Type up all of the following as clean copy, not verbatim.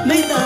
တ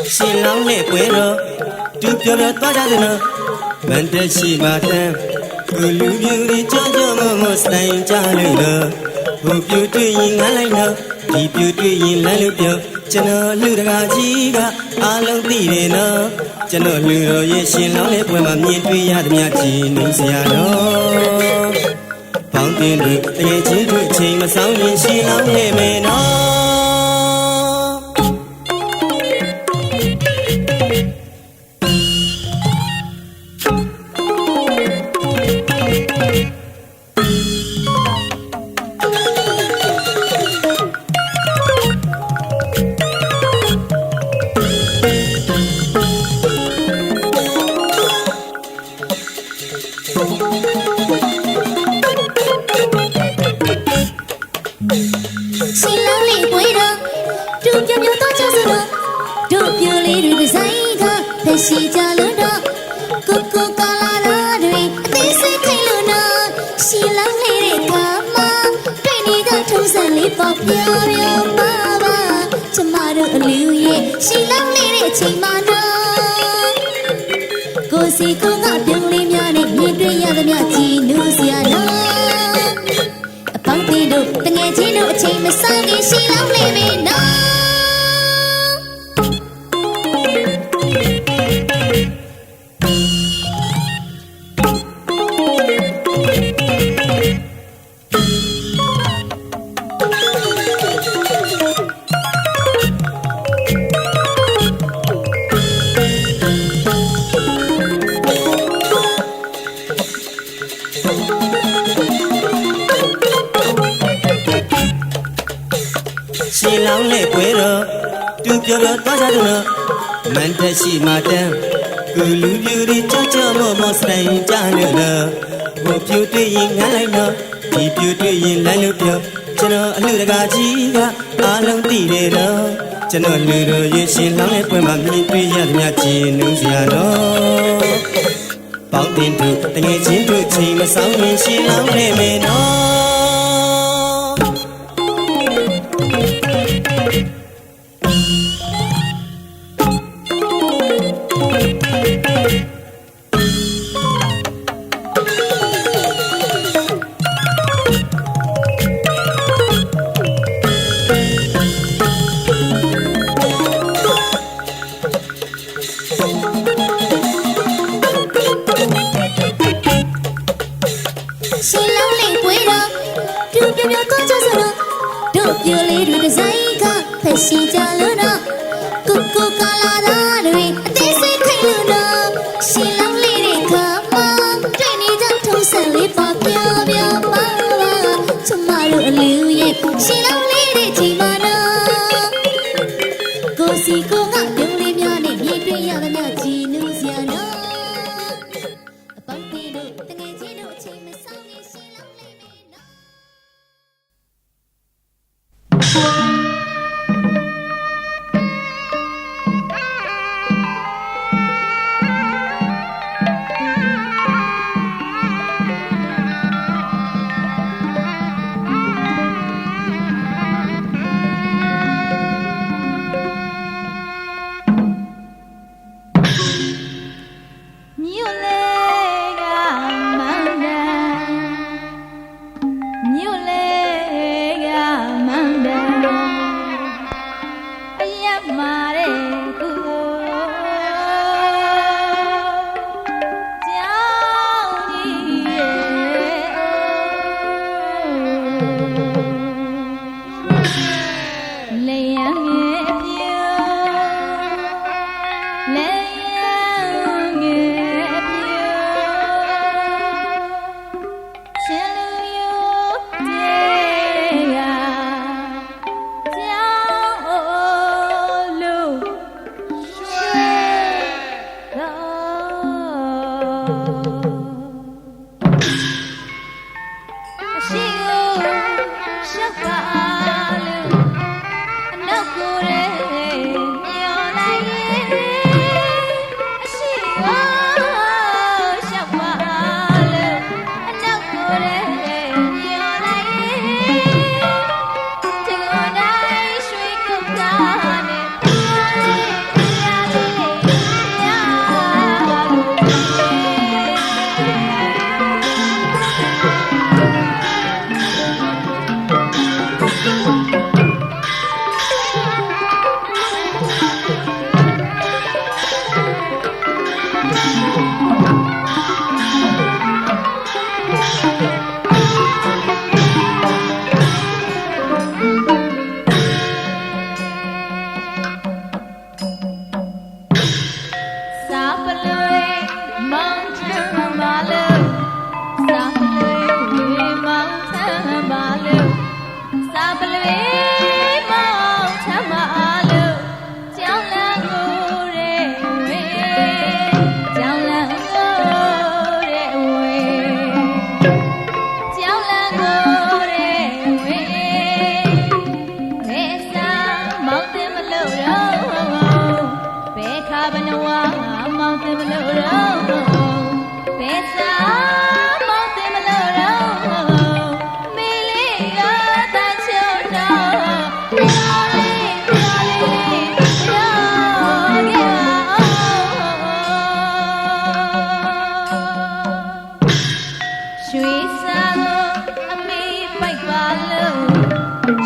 新郎来归了，就表了大家的呢，满天西马山，不溜溜的叫叫么么三家来了，不表对应俺来了，一表对应来了表，真那溜的个几个阿郎地的呢，真那溜了也新郎来归嘛面对呀的面气能下了，旁边的眼睛对亲嘛少年新郎来没呢。西家路的哥哥嘎啦啦的，对谁开路呢？西郎来的干嘛？对你的头上里发飘飘爸爸，这马路柳叶，西郎来的骑马呢？哥西哥个表里面的面对呀的面记录下呢？旁边路等眼睛路，骑马上的西郎来没呢？新郎来归了，就表了大家的呢，满天西马灯， ကိုလူပြူတွေကြောကြောမောမောစတိုင်ကြလို့နော်ဟိုပြူတွေ့ရင်ငါလိုက်နော်ဒီပြူတွေ့ရင်လိုက်လို့ပြောကျွန်တော်အလှတကာကြီးကအားလုံးသိတယ်တော့ကျွန်တော်လူတို့ရရှင်လောင်းတဲ့ပွဲမှာမြင်တွေ့ရသမျှကြည်နူးစရာတော့ပေါင်းတင်တို့တငယ်ချင်းတို့ချိန်မဆောင်ရင်ရှင်လောင်းနေမယ်နော်ရှင်လောင်းလေးပွေတော့သူပြပြကောင်းချဆိုတော့တို့ပြလေးတွေဒီဇိုင်းကဖက်ရှိကြလို့တော့ကိုကိုကလာတာတွေအသေးစိတ်ခိုင်လို့တော့ရှင်လောင်းလေးတွေကမှတွေ့နေကြထုံးစံလေးပေါ်ပြပြပါချမတို့အလူရဲ့ရှင်လောင်းလေးတွေချိန်မှာတော့ကိုစီကိုကပြုံးလေးများနဲ့မြင်တွေ့ရသမျှကြည်နူးစရာတော့အပေါင်းသေးတို့တငယ်ချင်းတို့အချိန်မဆောင်ရင်ရှင်လောင်းလေးနဲ့နော်မြို့လေးကမန္တမြို့လေးကမန္တအယက်မာတဲ့သူကြောင်းကြီးရဲ့လေရန်ရဲ့ပြေလေရန်ရဲ့ရှင်လူရိုးတွေကကြောင်းအိုလူရွှေတော်အရှိကိုရှောက်ပါလို့အနောက်ကိုယ်ရဲ့မျောလိုက်ရဲ့အရှိကိုရှောက်ပါလို့အနောက်ကိုယ်ရဲ့မျောလိုက်ရဲ့ဒီကိုယ်တိုင်းရွှေကုတ်တာနဲ့တရားလေးတရားလေးတရားစာပလွေမောင်ချမ်းပါလို့စာပလွေမောင်ချမ်းပါလို့စာပလွေမောင်ချမ်းပါလို့ကြောင်းလန်းကိုရဲ့ဝေကြောင်းလန်းကိုရဲ့ဝေကြောင်းလန်းကိုရဲ့ဝေဘယ်စာမောင်တင်မလို့တော့ဘယ်ခါဘနဝမောင်တင်မလို့တော့ဘယ်စာမောင်တင်မလို့တော့မေလေးရတန်ချုံတော့ပြောလေးပြောလေးပြောခဲ့ပါရွှေစာကိုအမေပိုက်ပါလို့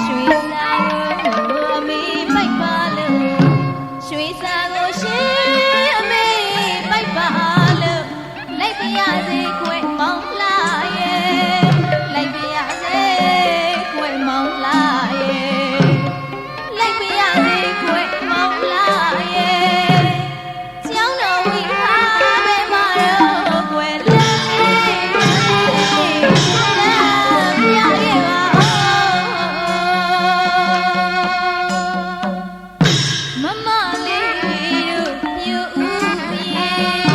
ရွှေစာကိုအမေပိုက်ပါလို့ရွှေစာကိုရှင်အမေပိုက်ပါလို့လိုက်ပြရစေခွဲမောင်းလာရဲ့လိုက်ပြရစေခွဲမောင်းလာရဲ့လိုက်ပြရစေခွဲမောင်းလာရဲ့ကျောင်းတော်ဝီဟာပဲမှာတော့ခွဲလမ်းပြခဲ့ပါမမလေးတို့ပြူဦးရဲ့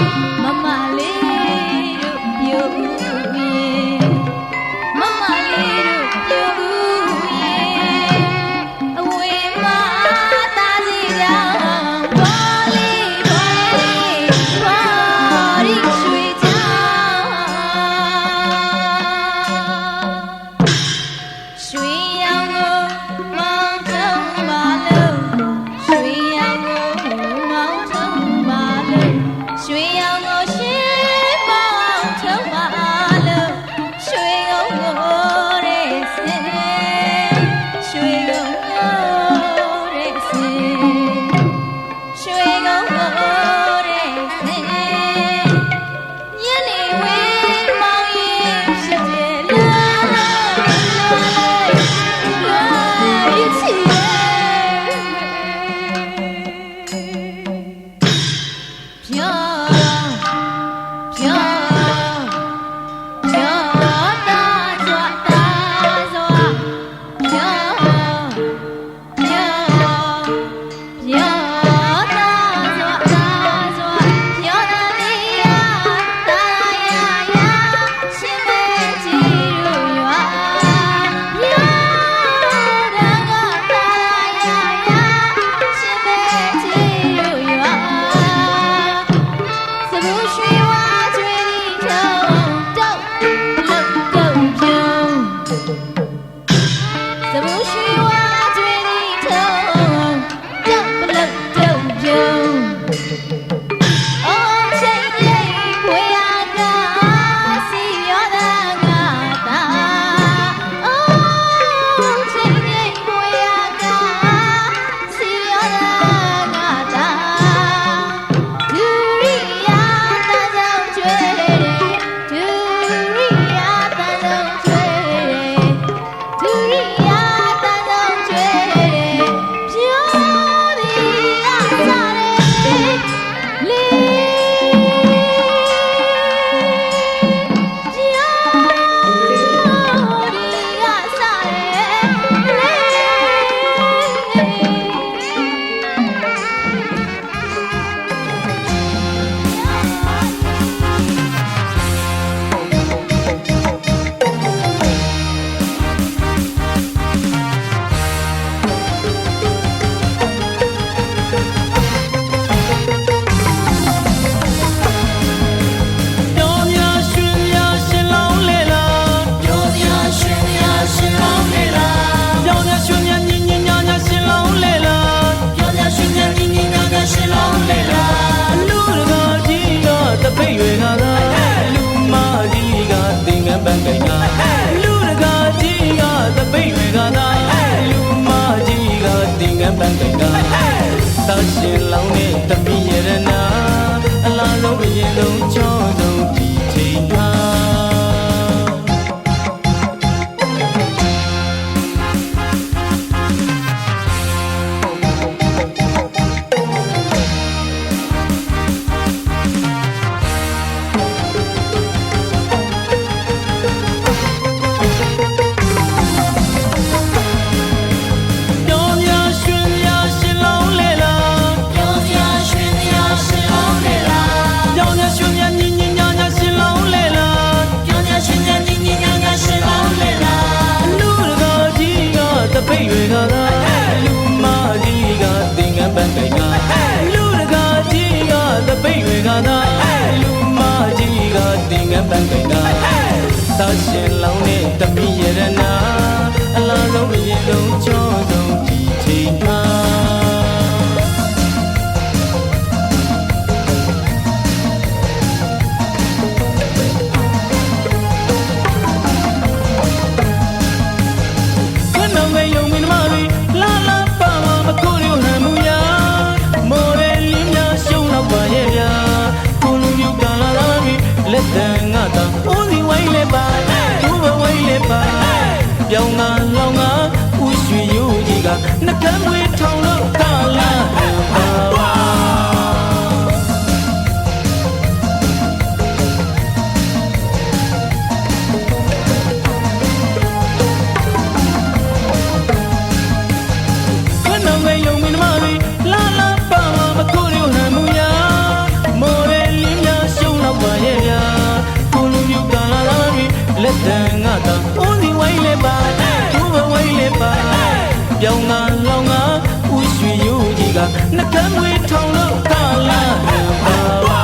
ကုန်လို့တဲ့စင်ညနေဝေးမောင်ရင်ရှိတယ်လားလာချီပြောပြောတာရှင်လောင်းနဲ့တပည့်ရတနာအလားဆုံးအရင်ဆုံးချောဆုံးဒီချိန်မှာ တာရှင်လောင်းနဲ့တပည့်ရတနာအလားဆုံးအရင်ဆုံးချောဆုံးဒီချိန်မှာခဏငယ်ယုံမင်းမလေးလာလာပါမမကိုရီဟန်မူယာမော်ရဲလင်းများရှုံးတော့ပါရဲ့ဗျာကိုလူမျိုးကလာလာပြီလက်တန်ငါတာဦးစီဝိုင်းလဲပါသူ့ဘဝိုင်းလဲပါပြောင်းငါလောင်းငါဦးရွှေရိုးကြီးကနှကမ်းမွေးထောင်လို့ကလာပါဝါခဏငယ်ယုံမင်းမလေးလာလာပါမကိုရီဟန်မူယာမော်ရဲလင်းများရှုံးတော့ပါရဲ့ဗျာကိုလူမျိုးကလာလာပြီလက်တန်ငါတာဦးစီဝိုင်းလဲပါသူ့ဘဝိုင်းလဲပါပြောင်းငါလောင်းငါဦးရွှေရိုးကြီးကနှကမ်းမွေးထောင်လို့ကလာပါဝါ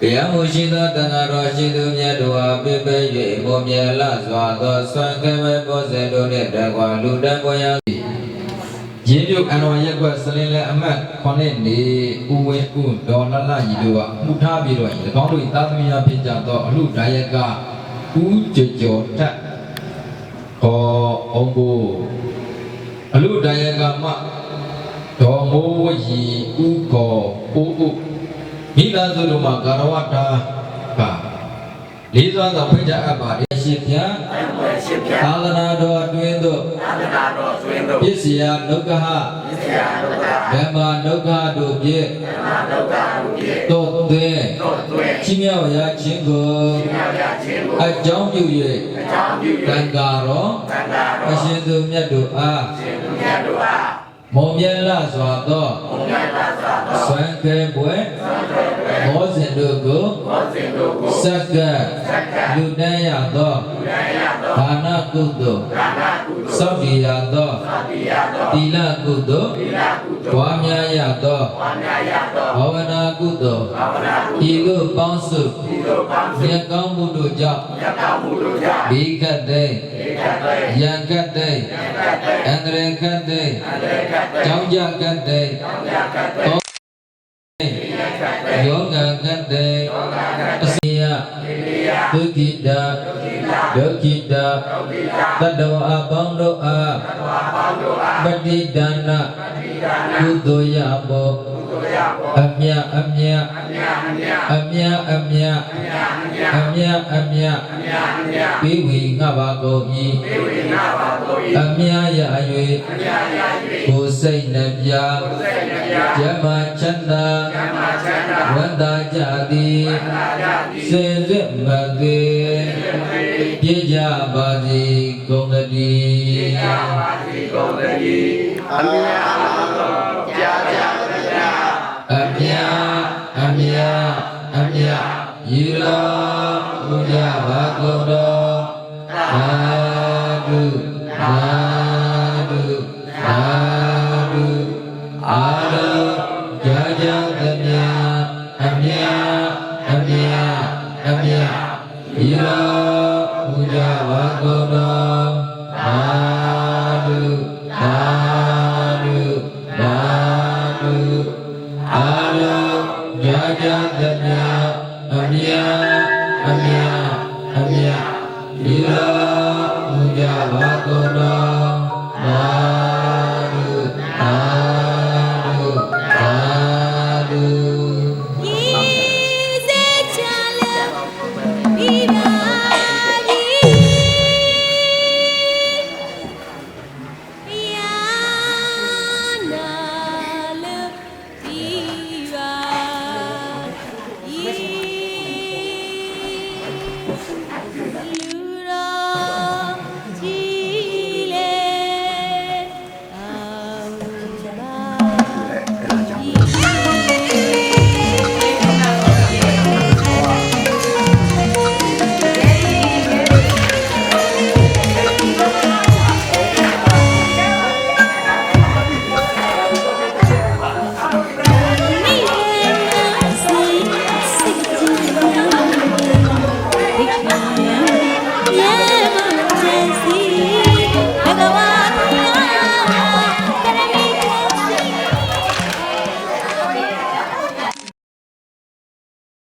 တ တရားမှုရှိသောတဏှာတော်ရှိသူမြတ်တို့အားပြည့်၍မောမြဲလစွာသောဆွမ်းကဲမဲ့ပေါ်စေတို့နှင့်တကွာလူတန်းပေါ်ရသည်ရင်းပြုအန်တော်ရက်ကွက်စလင်းလဲအမတ်9နေဦးဝင်းဦးဒေါ်လလကြီးတို့ကမှုထားပြီးတော့၎င်းတို့သာသမီများဖြစ်ကြသောအလူဒါယကဦးကျော်ထက်ခေါ်အောင်ကိုအလူဒါယကမဒေါ်မိုးဝရီဦးခေါ်ဦးဦးမိသားစုတို့မှာကာရဝတ္တာကလေးစွာသောဖိတ်ကြအပ်ပါရှိဖြာသာသနာတော်အတွင်းသို့ပစ္စယဒုက္ခဓမ္မဒုက္ခတို့ဖြင့်တို့သွင်းချီးမြှောက်ရခြင်းကိုအကြောင်းပြု၍တန်ဃာတော်အရှင်သူမြတ်တို့အားမောမြဲလာစွာသောဆွမ်းကဲပွဲမောစဉ်တို့ကိုစက္ကလူတန်းရသောဒါနကုသိုလ်စောင့်တည်ရသောသီလကုသိုလ်ဝါများရသောဘာဝနာကုသိုလ်ဤသို့ပေါင်းစုမြတ်ကောင်းမှုတို့ကြောင့်ဘေးခတ်သိရန်ခတ်သိအန္တရာယ်ခတ်သိကြောင်းကြခတ်သိယောဂကတ္တေအစီယဒုက္ခိတဒုက္ခိတတတ္တဝအပေါင်းတို့အားပฏิဒါနကုသိုလ်ရဘောအမြအမြအမြအမြအမြအမြပိဝေငါဘာကုန်ဤအမြရ၍ကိုယ်စိတ်နှပြဓမ္မချမ်းသာဝန္တာကြသည်စေရမကေပြေကြပါစေကုန်သတည်းအမြအမြအမြအမြယူတော်ဘုရားဘာကုန်တော်သာဓုသာဓုသာ